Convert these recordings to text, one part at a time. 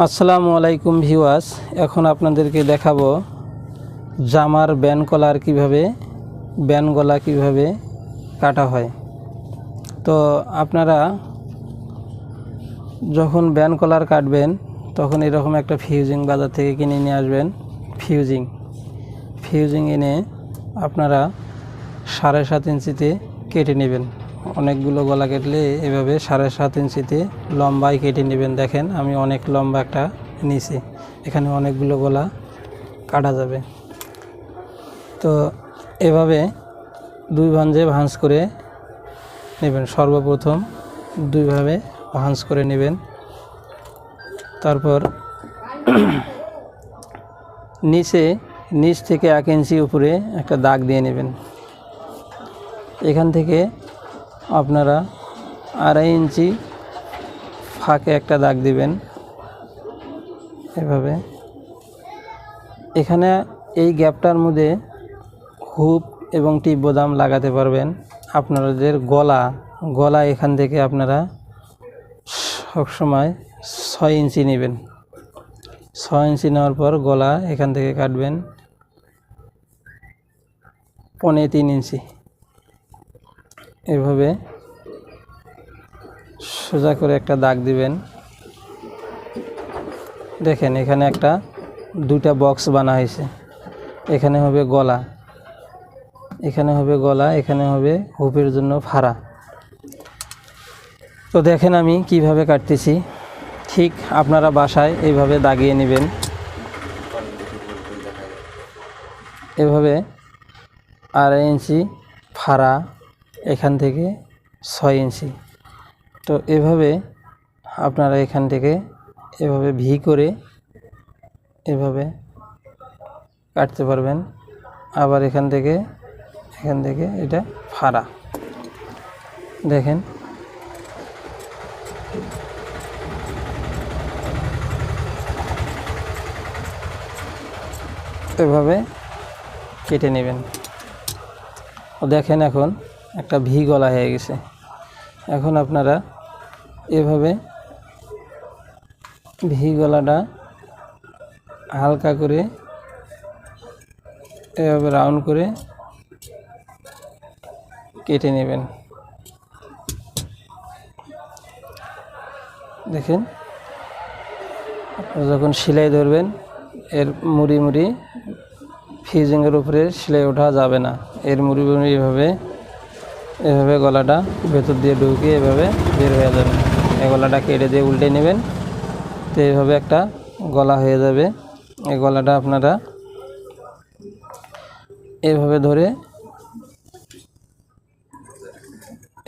আসসালামু আলাইকুম ভিউয়ার্স, এখন আপনাদেরকে দেখাবো জামার ব্যান কলার ব্যান গলা কিভাবে কাটা হয়। তো আপনারা যখন ব্যান কলার কাটবেন তখন এরকম একটা ফিউজিং বাজার থেকে কিনে নিয়ে আসবেন। ফিউজিং এনে আপনারা 7.5 ইঞ্চিতে কেটে নেবেন। অনেকগুলো গলা কাটলে এভাবে 7.5 ইঞ্চিতে লম্বায় কেটে নেবেন। দেখেন আমি অনেক লম্বা একটা নিয়েছি, এখানে অনেকগুলো গলা কাটা যাবে। তো এভাবে দুই ভাঁজে ভাঁজ করে নেবেন। সর্বপ্রথম দুইভাবে ভাঁজ করে নেবেন, তারপর নিচ থেকে 1 ইঞ্চি উপরে একটা দাগ দিয়ে নেবেন। এখান থেকে আপনারা 2.5 ইঞ্চি ফাঁকে একটা দাগ দিবেন এভাবে। এখানে এই গ্যাপটার মধ্যে হুপ এবং টিপ বোতাম লাগাতে পারবেন। আপনাদের গলা এখান থেকে আপনারা সবসময় 6 ইঞ্চি নেবেন। 6 ইঞ্চি নেওয়ার পর গলা এখান থেকে কাটবেন 3.25 ইঞ্চি। এভাবে সোজা করে একটা দাগ দিবেন। দেখেন এখানে দুইটা বক্স বানা হয়েছে। এখানে হবে গলা, এখানে হবে হুপের জন্য ফাড়া। তো দেখেন আমি কিভাবে কাটতেছি, ঠিক আপনারা বাসায় এইভাবে দাগিয়ে নেবেন। এভাবে 2.5 ইঞ্চি ফাড়া, এখান থেকে 6 ইঞ্চি। তো এভাবে আপনারা এখান থেকে এভাবে ভি করে এভাবে কাটতে পারবেন। আবার এখান থেকে এটা ফাড়া। দেখেন এভাবে কেটে নেবেন। দেখেন এখন একটা ভি গলা হয়ে গেছে। এখন আপনারা এভাবে ভি গলাটা হালকা করে এভাবে রাউন্ড করে কেটে নেবেন। দেখেন আপনারা যখন সেলাই ধরবেন এর মুড়ি ফিউজিংয়ের উপরে সেলাই ওঠা যাবে না। এর মুড়ি এভাবে গলাটা ভেতর দিয়ে ঢুকিয়ে এভাবে বের হয়ে যাবে। এই গলাটা কেটে দিয়ে উল্টে নেবেন। তো এইভাবে একটা গলা হয়ে যাবে। এই গলাটা আপনারা এভাবে ধরে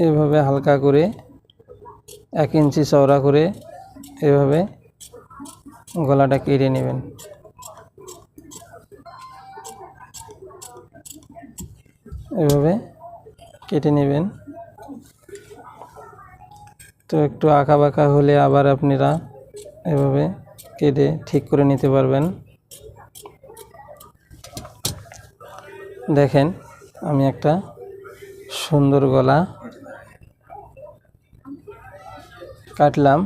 এভাবে হালকা করে 1 ইঞ্চি চওড়া করে এভাবে গলাটা কেটে নেবেন। এভাবে কেটে নেবেন। তো একটু আঁকা বাঁকা হলে আবার আপনারা এভাবে কেটে ঠিক করে নিতে পারবেন। দেখেন আমি একটা সুন্দর গলা কাটলাম।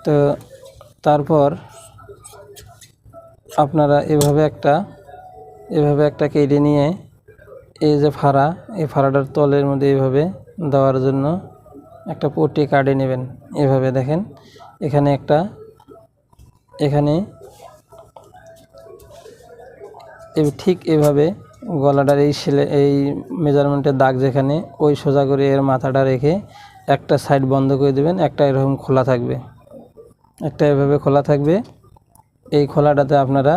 তো তারপর আপনারা এভাবে একটা কেটে নিয়ে এই যে ফাড়া, এই ফাড়াটার তলের মধ্যে এইভাবে দেওয়ার জন্য একটা পট্টি কাটে নেবেন। এভাবে দেখেন এখানে ঠিক এভাবে গলাটার এই মেজারমেন্টের দাগ যেখানে, ওই সোজা করে এর মাথাটা রেখে একটা সাইড বন্ধ করে দেবেন, একটা এরকম খোলা থাকবে, একটা এভাবে খোলা থাকবে। এই খোলাটাতে আপনারা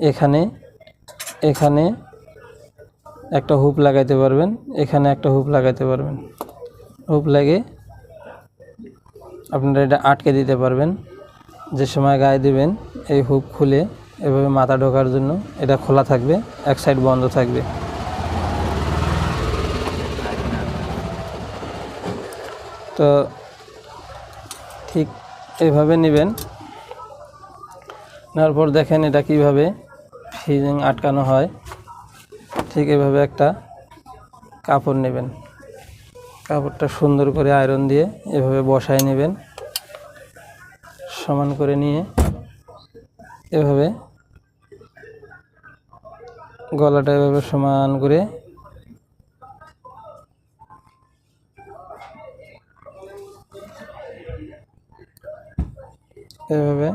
এখানে একটা হুপ লাগাইতে পারবেন, এখানে একটা হুপ লাগাইতে পারবেন। হুপ লাগিয়ে আপনারা এটা আটকে দিতে পারবেন। যে সময় গায়ে দিবেন এই হুপ খুলে এভাবে মাথা ঢোকার জন্য এটা খোলা থাকবে, এক সাইড বন্ধ থাকবে। তো ঠিক এভাবে নেবেন। নেওয়ার পর দেখেন এটা কিভাবে ফিউজিং আটকানো হয়। ঠিক এভাবে একটা কাপড় নেবেন, কাপড়টা সুন্দর করে আয়রন দিয়ে এভাবে বসায় নেবেন। সমান করে নিয়ে এভাবে গলাটা এভাবে সমান করে এভাবে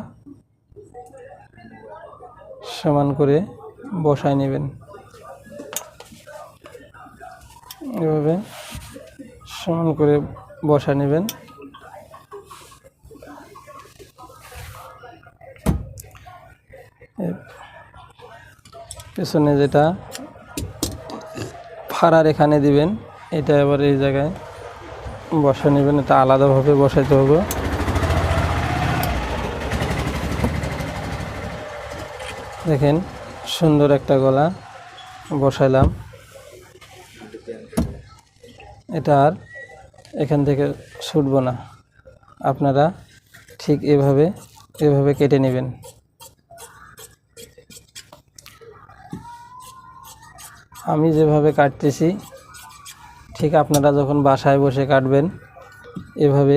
সমান করে বসায় নেবেন। এভাবে সমান করে বসায় নেবেন। পেছনে যেটা ফাড়ার এখানে দিবেন, এটা আবার এই জায়গায় বসা নেবেন। এটা আলাদাভাবে বসাইতে হবে। দেখেন সুন্দর একটা গলা বসাইলাম। এটা আর এখান থেকে ছুটবো না। আপনারা ঠিক এভাবে কেটে নেবেন। আমি যেভাবে কাটতেছি ঠিক আপনারা যখন বাসায় বসে কাটবেন এভাবে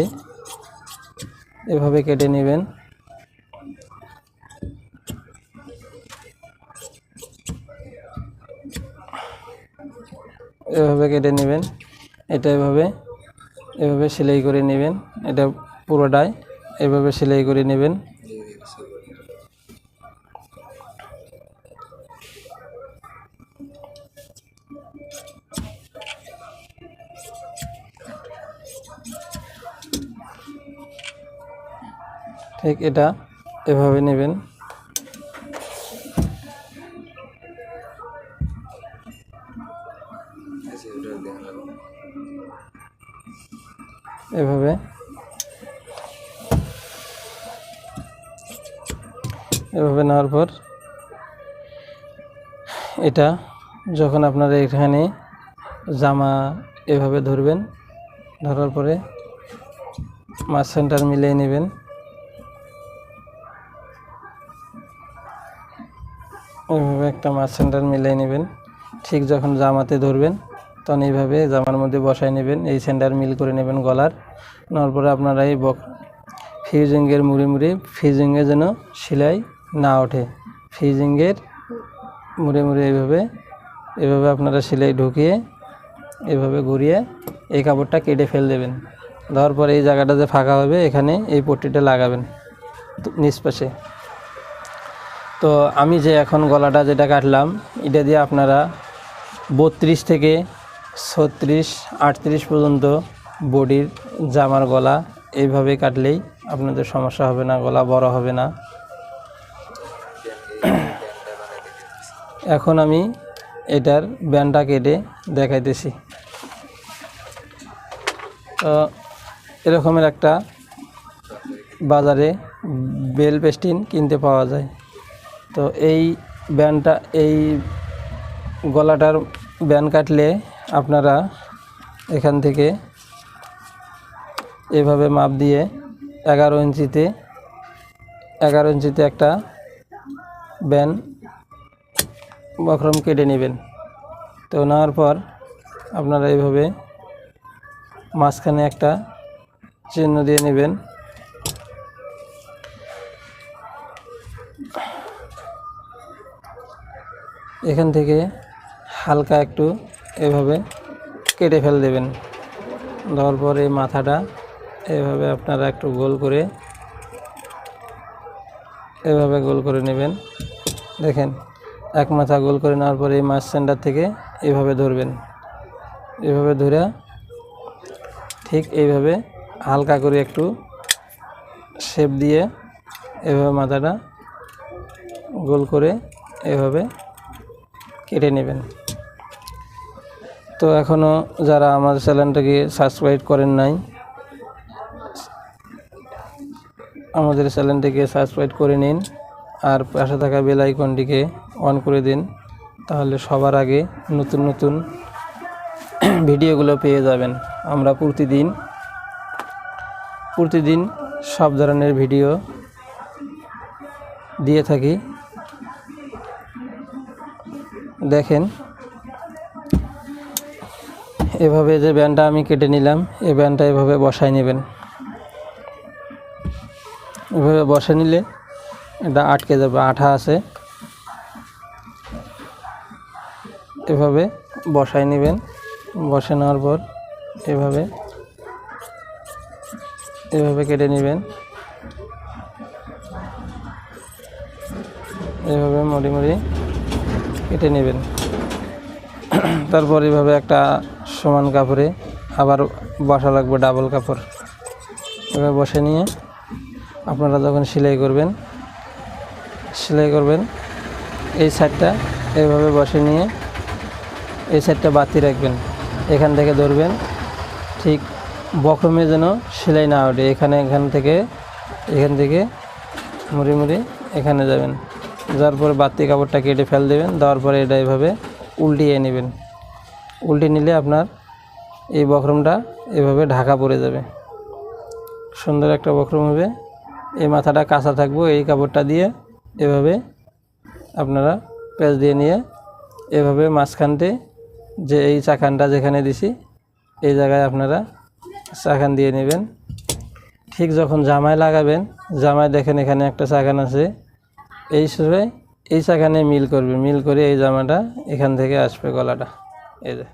কেটে নেবেন। এভাবে কেটে নেবেন। এটা এভাবে সেলাই করে নেবেন। এটা পুরোটাই এভাবে সেলাই করে নেবেন। ঠিক এটা এভাবে নেবেন। এভাবে নেওয়ার পর এটা যখন আপনারা এখানে জামা এভাবে ধরবেন, ধরার পরে মাছ সেন্টার মিলিয়ে নেবেন। এভাবে একটা মাছ সেন্টার মিলিয়ে নেবেন। ঠিক যখন জামাতে ধরবেন তখন এইভাবে জামার মধ্যে বসায় নেবেন। এই সেন্টার মিল করে নেবেন গলার। নেওয়ার পরে আপনারা এই ফিউজিংয়ের মুড়ে ফিউজিংয়ে যেন সেলাই না ওঠে, ফিউজিংয়ের মুড়ে এভাবে আপনারা সেলাই ঢুকিয়ে এভাবে ঘুরিয়ে এই কাপড়টা কেটে ফেল দেবেন। দেওয়ার পরে এই জায়গাটা যে ফাঁকা হবে এখানে এই পট্টিটা লাগাবেন নিচ পাশে। তো আমি যে এখন গলাটা যেটা কাটলাম এটা দিয়ে আপনারা 32 থেকে 36, 38 পর্যন্ত বডির জামার গলা এইভাবে কাটলেই আপনাদের সমস্যা হবে না, গলা বড় হবে না। এখন আমি এটার ব্যান্ডটা কেটে দেখাইতেছি। তো এরকমের একটা বাজারে বেল পেস্টিন কিনতে পাওয়া যায়। তো এই ব্যান্ডটা, এই গলাটার ব্যান্ড কাটলে আপনারা এখান থেকে এভাবে মাপ দিয়ে 11 ইঞ্চিতে একটা ব্যান্ড বক্রম কেটে নেবেন। তো নেওয়ার পর আপনারা এইভাবে মাঝখানে একটা চিহ্ন দিয়ে নেবেন। এখান থেকে হালকা একটু এভাবে কেটে ফেল দেবেন। দেওয়ার পর এই মাথাটা এভাবে আপনারা একটু গোল করে এভাবে গোল করে নেবেন। দেখেন এক মাথা গোল করে নেওয়ার পরে এই মাছ সেন্টার থেকে এভাবে ধরবেন। এভাবে ধরে ঠিক এইভাবে হালকা করে একটু শেপ দিয়ে এভাবে মাথাটা গোল করে এভাবে কেটে নেবেন। তো এখনও যারা আমার চ্যানেলটাকে সাবস্ক্রাইব করেন নাই, আমাদের চ্যানেলটিকে সাবস্ক্রাইব করে নিন আর পাশে থাকা বেল আইকনটিকে অন করে দিন। তাহলে সবার আগে নতুন নতুন ভিডিওগুলো পেয়ে যাবেন। আমরা প্রতিদিন সব ধরনের ভিডিও দিয়ে থাকি। দেখেন এভাবে যে ব্যান্ডটা আমি কেটে নিলাম, এই ব্যান্ডটা এভাবে বসায় নেবেন। এভাবে বসে নিলে এটা আটকে যাবে, আঠা আছে। এভাবে বসায় নেবেন। বসে নেওয়ার পর এভাবে কেটে নেবেন। এভাবে মুড়ি মুড়ি কেটে নেবেন। তারপর এভাবে একটা সমান কাপড়ে আবার বসা লাগবে, ডাবল কাপড়। এভাবে বসে নিয়ে আপনারা যখন সেলাই করবেন এই সাইডটা এভাবে বসে নিয়ে এই সাইডটা বাতি রাখবেন। এখান থেকে ধরবেন, ঠিক বক্রমে যেন সেলাই না ওঠে। এখান থেকে মুড়ি মুড়ি এখানে যাবেন। যাওয়ার পরে বাতি কাপড়টা কেটে ফেল দেবেন। দেওয়ার পরে এটা এভাবে উল্টিয়ে নেবেন। উল্টে নিলে আপনার এই বক্রমটা এভাবে ঢাকা পড়ে যাবে, সুন্দর একটা বক্রম হবে। এই মাথাটা কাঁচা থাকবো, এই কাপড়টা দিয়ে এভাবে আপনারা পেঁচ দিয়ে নিয়ে এভাবে মাঝখানতে যে এই চাকানটা যেখানে দিছি এই জায়গায় আপনারা চাকান দিয়ে নেবেন। ঠিক যখন জামায় লাগাবেন, জামায় দেখেন এখানে একটা চাকান আছে, এই সময় এই চাকানে মিল করবে। মিল করে এই জামাটা এখান থেকে আসবে, গলাটা এই যে